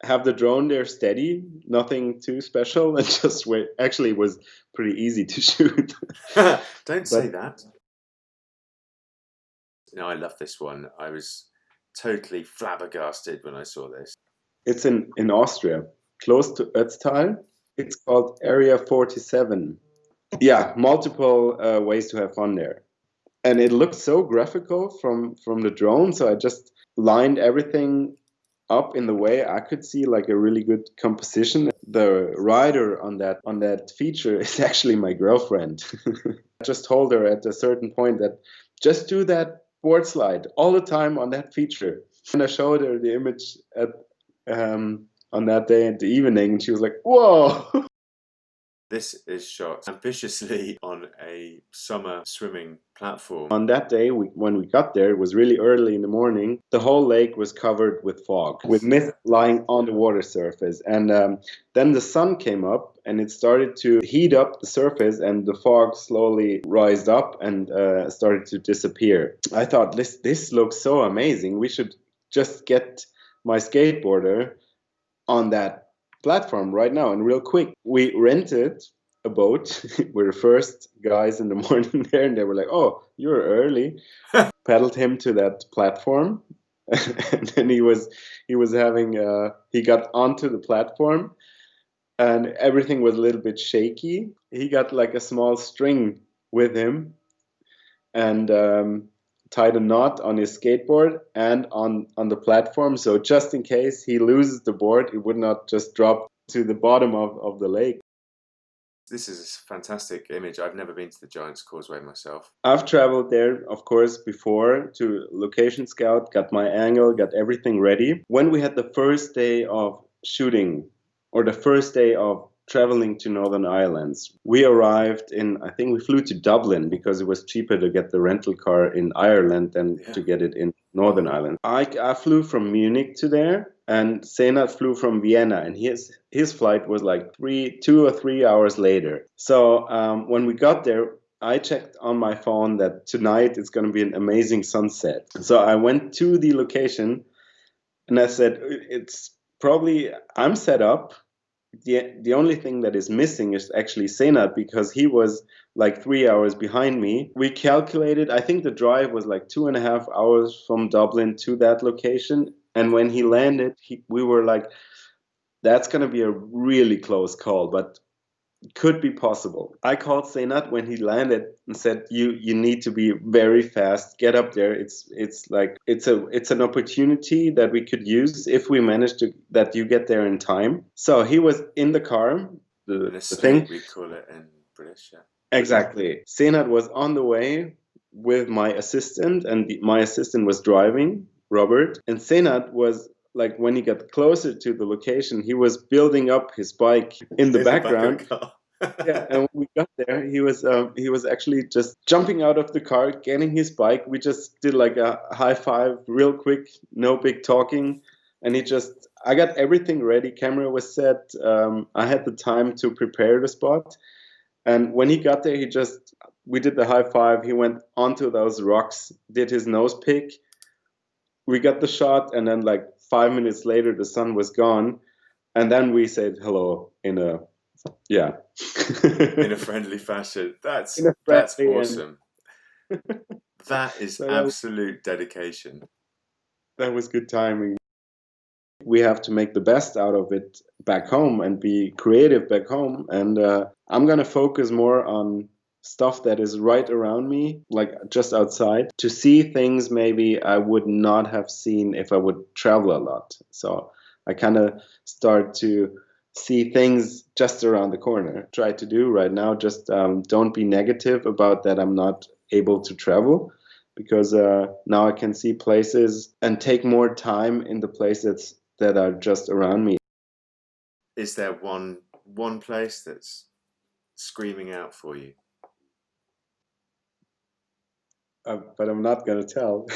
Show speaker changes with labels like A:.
A: have the drone there steady, nothing too special, and just wait. Actually, it was pretty easy to shoot.
B: Don't say
A: But
B: that. No, I love this one. I was totally flabbergasted when I saw this.
A: it's in Austria, close to Ötztal. It's called Area 47. Yeah, multiple ways to have fun there. And it looked so graphical from the drone, so I just lined everything up in the way I could see like a really good composition. The rider on that feature is actually my girlfriend. I just told her at a certain point that just do that board slide all the time on that feature. And I showed her the image at on that day in the evening, and she was like, "Whoa!"
B: This is shot ambitiously on a summer swimming platform.
A: On that day, when we got there, it was really early in the morning. The whole lake was covered with fog, with mist lying on the water surface. And then the sun came up and it started to heat up the surface, and the fog slowly rised up and started to disappear. I thought, this looks so amazing. We should just get my skateboarder on that platform right now and real quick. We rented a boat. We're the first guys in the morning there, and they were like, "Oh, you're early." Paddled him to that platform, and then he was having he got onto the platform, and everything was a little bit shaky. He got like a small string with him, and tied a knot on his skateboard and on the platform. So just in case he loses the board, it would not just drop to the bottom of the lake.
B: This is a fantastic image. I've never been to the Giant's Causeway myself.
A: I've traveled there, of course, before to location scout, got my angle, got everything ready. When we had the first day of shooting, or the first day of traveling to Northern Ireland, we arrived I think we flew to Dublin because it was cheaper to get the rental car in Ireland than to get it in Northern Ireland. I flew from Munich to there, and Senat flew from Vienna, and his flight was like 2 or 3 hours later. So when we got there, I checked on my phone that tonight it's going to be an amazing sunset. So I went to the location and I said, it's probably, I'm set up. The only thing that is missing is actually Senat, because he was like 3 hours behind me. We calculated, I think the drive was like 2.5 hours from Dublin to that location. And when he landed, we were like, that's going to be a really close call, but could be possible. I called Senat when he landed and said, "You need to be very fast. Get up there. It's an opportunity that we could use if we manage to that you get there in time." So he was in the car. The thing
B: we call it in British. Yeah.
A: Exactly. Senat was on the way with my assistant, and my assistant was driving, Robert. And Senat was like, when he got closer to the location, he was building up his bike in the background. Yeah, and when we got there, he was actually just jumping out of the car, getting his bike. We just did like a high five real quick, no big talking. And I got everything ready. Camera was set. I had the time to prepare the spot. And when he got there, we did the high five. He went onto those rocks, did his nose pick. We got the shot, and then like 5 minutes later, the sun was gone. And then we said hello in a
B: friendly fashion. That's
A: friendly
B: awesome. That is absolute dedication.
A: That was good timing. We have to make the best out of it back home and be creative back home. And I'm going to focus more on stuff that is right around me, like just outside, to see things maybe I would not have seen if I would travel a lot. So I kind of start to see things just around the corner. Try to do right now, just don't be negative about that I'm not able to travel, because now I can see places and take more time in the places that are just around me.
B: Is there one place that's screaming out for you?
A: But I'm not going to tell.